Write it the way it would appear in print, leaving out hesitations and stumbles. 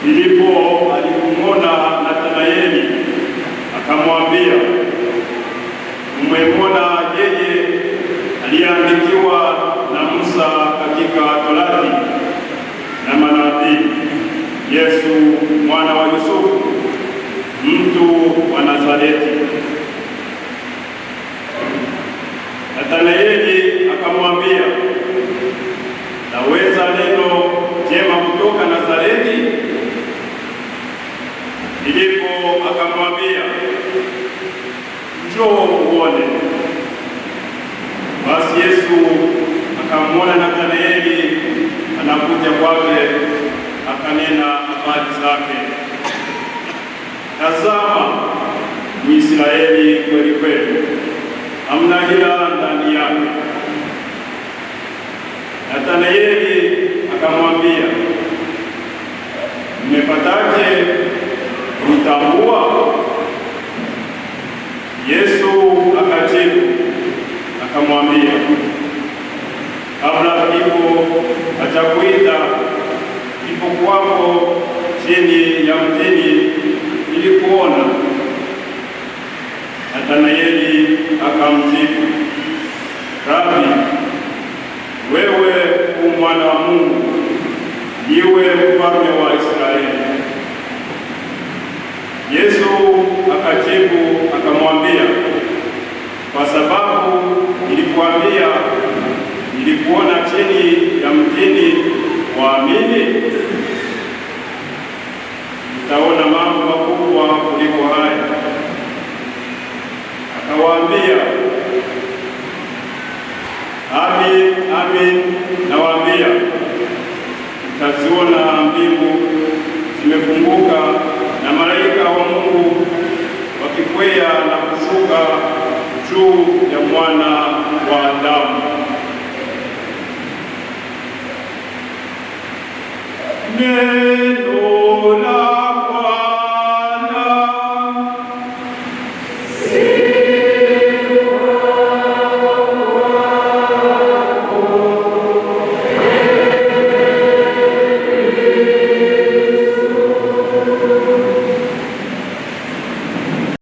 Filipo alipomwona Nathanaeli akamwambia, mmemwona yeye aliyeandikiwa na Musa katika Torati na manabii, Yesu mwana wa Yusufu, mtu wa Nazareti. Nathanaeli akamwambia, naweza neno jema kutoka Nazareti? Filipo akamwambia, njoo uone. Basi Yesu akamwona Nathanaeli anakuja kwake, akanena habari zake, tazama, Mwisraeli kweli kweli, hamna hila ndani yake. Nathanaeli akamwambia, mmepataje kumtambua? Yesu akajibu akamwambia, kabla Filipo hajakuita, nilipokuwako chini ya mtini nilikuona. Nathanaeli akamjibu, Rabi, wewe u mwana wa Mungu, ndiwe mfalme wa Israeli. Yesu akajibu akamwambia, kwa sababu nilikwambia nilikuona chini ya mtini, waamini? Utaona mambo makubwa kuliko haya. Akawaambia, amin, amin, nawaambia, mtaziona mbingu zimefunguka na malaika wa Mungu wakikwea na kushuka juu ya Mwana wa Adamu. Neno